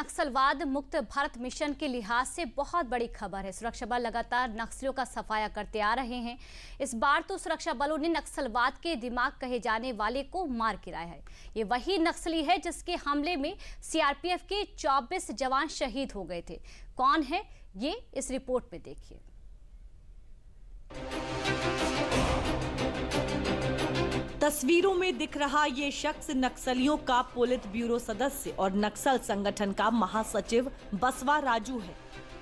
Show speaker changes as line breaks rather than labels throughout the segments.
नक्सलवाद मुक्त भारत मिशन के लिहाज से बहुत बड़ी खबर है। सुरक्षा बल लगातार नक्सलियों का सफाया करते आ रहे हैं। इस बार तो सुरक्षा बलों ने नक्सलवाद के दिमाग कहे जाने वाले को मार गिराया है। ये वही नक्सली है जिसके हमले में सीआरपीएफ के 24 जवान शहीद हो गए थे। कौन है ये, इस रिपोर्ट में देखिए।
तस्वीरों में दिख रहा ये शख्स नक्सलियों का पोलित ब्यूरो सदस्य और नक्सल संगठन का महासचिव बसवा राजू है,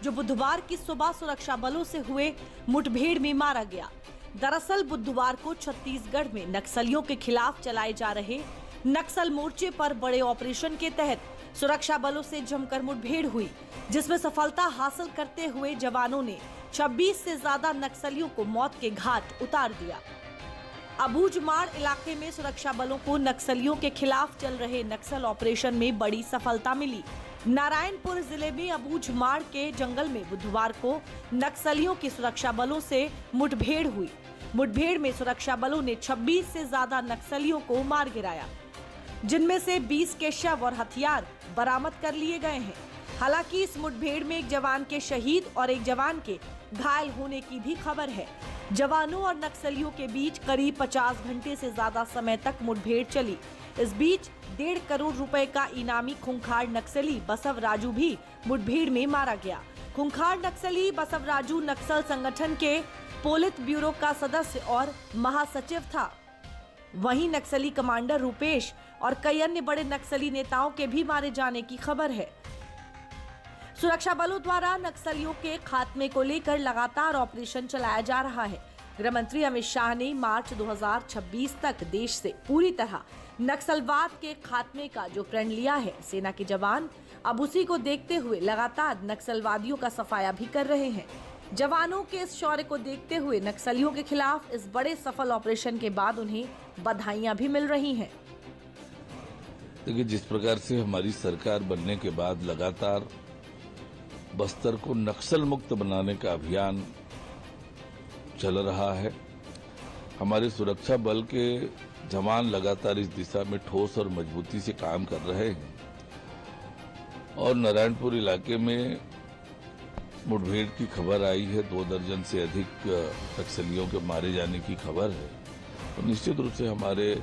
जो बुधवार की सुबह सुरक्षा बलों से हुए मुठभेड़ में मारा गया। दरअसल बुधवार को छत्तीसगढ़ में नक्सलियों के खिलाफ चलाए जा रहे नक्सल मोर्चे पर बड़े ऑपरेशन के तहत सुरक्षा बलों से जमकर मुठभेड़ हुई, जिसमें सफलता हासिल करते हुए जवानों ने 26 से ज्यादा नक्सलियों को मौत के घाट उतार दिया। अबूझमाड़ इलाके में सुरक्षा बलों को नक्सलियों के खिलाफ चल रहे नक्सल ऑपरेशन में बड़ी सफलता मिली। नारायणपुर जिले में अबूझमाड़ के जंगल में बुधवार को नक्सलियों की सुरक्षा बलों से मुठभेड़ हुई। मुठभेड़ में सुरक्षा बलों ने 26 से ज्यादा नक्सलियों को मार गिराया, जिनमें से 20 के शव और हथियार बरामद कर लिए गए हैं। हालांकि इस मुठभेड़ में एक जवान के शहीद और एक जवान के घायल होने की भी खबर है। जवानों और नक्सलियों के बीच करीब 50 घंटे से ज्यादा समय तक मुठभेड़ चली। इस बीच 1.5 करोड़ रुपए का इनामी खूंखार नक्सली बसव राजू भी मुठभेड़ में मारा गया। खूंखार नक्सली बसव राजू नक्सल संगठन के पोलित ब्यूरो का सदस्य और महासचिव था। वहीं नक्सली कमांडर रूपेश और कई अन्य बड़े नक्सली नेताओं के भी मारे जाने की खबर है। सुरक्षा बलों द्वारा नक्सलियों के खात्मे को लेकर लगातार ऑपरेशन चलाया जा रहा है। गृह मंत्री अमित शाह ने मार्च 2026 तक देश से पूरी तरह नक्सलवाद के खात्मे का जो प्रण लिया है, सेना के जवान अब उसी को देखते हुए लगातार नक्सलवादियों का सफाया भी कर रहे हैं। जवानों के इस शौर्य को देखते हुए नक्सलियों के खिलाफ इस बड़े सफल ऑपरेशन के बाद उन्हें बधाइयां भी मिल रही हैं।
देखिए, जिस प्रकार से हमारी सरकार बनने के बाद लगातार बस्तर को नक्सल मुक्त बनाने का अभियान चल रहा है, हमारे सुरक्षा बल के जवान लगातार इस दिशा में ठोस और मजबूती से काम कर रहे हैं और नारायणपुर इलाके में मुठभेड़ की खबर आई है। 2 दर्जन से अधिक नक्सलियों के मारे जाने की खबर है और निश्चित रूप से हमारे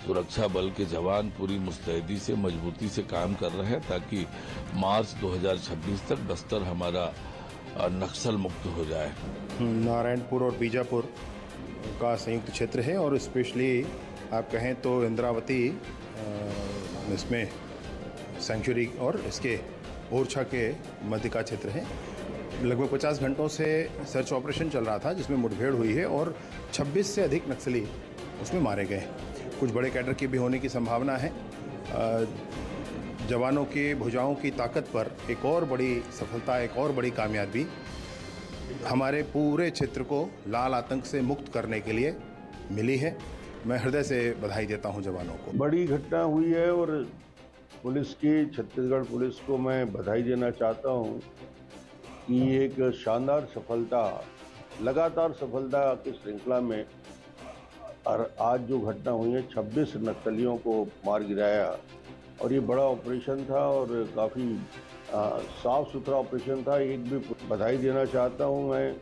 सुरक्षा बल के जवान पूरी मुस्तैदी से मजबूती से काम कर रहे हैं ताकि मार्च 2026 तक बस्तर हमारा नक्सल मुक्त हो जाए।
नारायणपुर और बीजापुर का संयुक्त क्षेत्र है और स्पेशली आप कहें तो इंद्रावती इसमें सेंचुरी और इसके ओरछा के मध्य का क्षेत्र है। लगभग 50 घंटों से सर्च ऑपरेशन चल रहा था, जिसमें मुठभेड़ हुई है और 26 से अधिक नक्सली उसमें मारे गए। कुछ बड़े कैडर की भी होने की संभावना है। जवानों की भुजाओं की ताकत पर एक और बड़ी सफलता, एक और बड़ी कामयाबी हमारे पूरे क्षेत्र को लाल आतंक से मुक्त करने के लिए मिली है। मैं हृदय से बधाई देता हूं जवानों को।
बड़ी घटना हुई है और पुलिस की, छत्तीसगढ़ पुलिस को मैं बधाई देना चाहता हूं कि एक शानदार सफलता, लगातार सफलता की श्रृंखला में और आज जो घटना हुई है, 26 नक्सलियों को मार गिराया और ये बड़ा ऑपरेशन था और काफ़ी साफ सुथरा ऑपरेशन था। एक भी बधाई देना चाहता हूँ मैं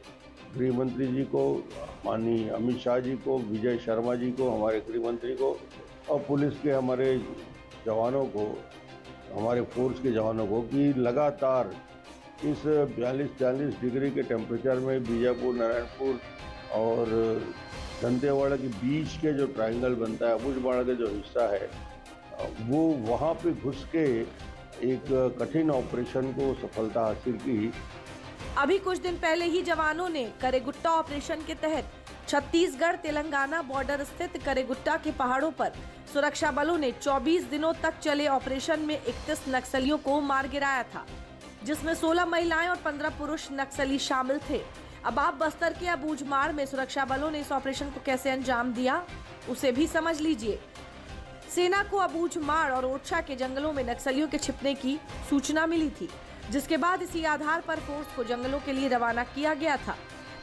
गृह मंत्री जी को, माननीय अमित शाह जी को, विजय शर्मा जी को, हमारे गृह मंत्री को और पुलिस के हमारे जवानों को, हमारे फोर्स के जवानों को कि लगातार इस 42-43 डिग्री के टेम्परेचर में बीजापुर, नारायणपुर और दंतेवाड़ा के बीच के जो ट्रायंगल बनता है, अबूझमाड़ का जो हिस्सा है, वो वहाँ पे घुस के एक कठिन ऑपरेशन को सफलता हासिल की।
अभी कुछ दिन पहले ही जवानों ने करेगुट्टा ऑपरेशन के तहत छत्तीसगढ़ तेलंगाना बॉर्डर स्थित करेगुट्टा के पहाड़ों पर सुरक्षा बलों ने 24 दिनों तक चले ऑपरेशन में 31 नक्सलियों को मार गिराया था, जिसमें 16 महिलाएं और 15 पुरुष नक्सली शामिल थे। अब आप बस्तर के अबूझमाड़ में सुरक्षा बलों ने इस ऑपरेशन को कैसे अंजाम दिया, उसे भी समझ लीजिए। सेना को अबूझमाड़ और ओरछा के जंगलों में नक्सलियों के छिपने की सूचना मिली थी, जिसके बाद इसी आधार पर फोर्स को जंगलों के लिए रवाना किया गया था।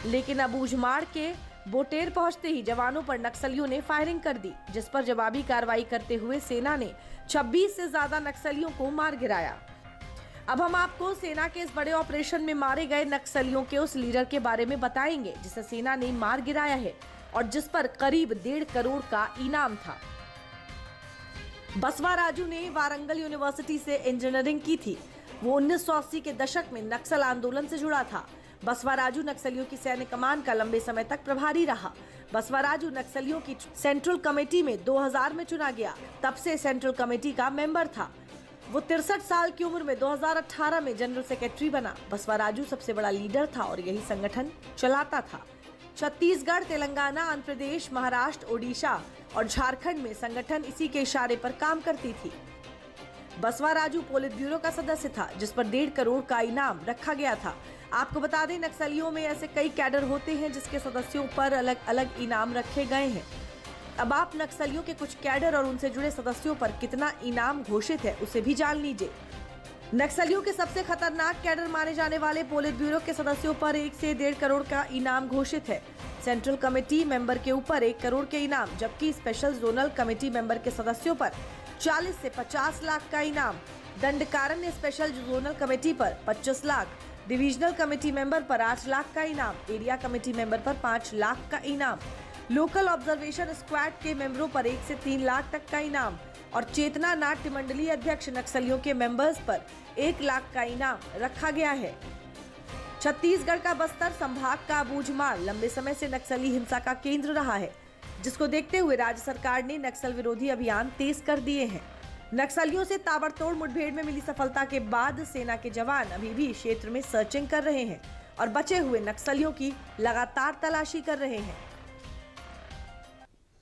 लेकिन अबूझमाड़ के बोटेर पहुंचते ही जवानों पर नक्सलियों ने फायरिंग कर दी, जिस पर जवाबी कार्रवाई करते हुए सेना ने 26 से ज्यादा नक्सलियों को मार गिराया। अब हम आपको सेना के इस बड़े ऑपरेशन में मारे गए नक्सलियों के उस लीडर के बारे में बताएंगे जिसे सेना ने मार गिराया है और जिस पर करीब 1.5 करोड़ का इनाम था। बसवा राजू ने वारंगल यूनिवर्सिटी से इंजीनियरिंग की थी। वो 1980 के दशक में नक्सल आंदोलन से जुड़ा था। बसवा राजू नक्सलियों की सैन्य कमान का लंबे समय तक प्रभारी रहा। बसवा राजू नक्सलियों की सेंट्रल कमेटी में 2000 में चुना गया, तब से सेंट्रल कमेटी का मेंबर था। वो 63 साल की उम्र में 2018 में जनरल सेक्रेटरी बना। बसवा राजू सबसे बड़ा लीडर था और यही संगठन चलाता था। छत्तीसगढ़, तेलंगाना, आंध्र प्रदेश, महाराष्ट्र, ओडिशा और झारखंड में संगठन इसी के इशारे पर काम करती थी। बसवा राजू पोलित ब्यूरो का सदस्य था जिस पर 1.5 करोड़ का इनाम रखा गया था। आपको बता दें, नक्सलियों में ऐसे कई कैडर होते हैं जिसके सदस्यों पर अलग अलग इनाम रखे गए हैं। अब आप नक्सलियों के कुछ कैडर और उनसे जुड़े सदस्यों पर कितना इनाम घोषित है उसे भी जान लीजिए। नक्सलियों के सबसे खतरनाक कैडर माने जाने वाले पोलित ब्यूरो के सदस्यों पर 1 से 1.5 करोड़ का इनाम घोषित है। सेंट्रल कमेटी मेंबर के ऊपर 1 करोड़ के इनाम, जबकि स्पेशल जोनल कमेटी मेंबर के सदस्यों पर 40 से 50 लाख का इनाम। दंडकारण्य स्पेशल जोनल कमेटी पर 25 लाख, डिविजनल कमेटी मेंबर पर 8 लाख का इनाम, एरिया कमेटी मेंबर पर 5 लाख का इनाम, लोकल ऑब्जर्वेशन स्क्वाड के मेंबरों पर 1 से 3 लाख तक का इनाम और चेतना नाट्य मंडली अध्यक्ष नक्सलियों के मेंबर्स पर 1 लाख का इनाम रखा गया है। छत्तीसगढ़ का बस्तर संभाग का बूझमार लंबे समय से नक्सली हिंसा का केंद्र रहा है, जिसको देखते हुए राज्य सरकार ने नक्सल विरोधी अभियान तेज कर दिए हैं। नक्सलियों से ताबड़तोड़ मुठभेड़ में मिली सफलता के बाद सेना के जवान अभी भी क्षेत्र में सर्चिंग कर रहे हैं और बचे हुए नक्सलियों की लगातार तलाशी कर रहे हैं।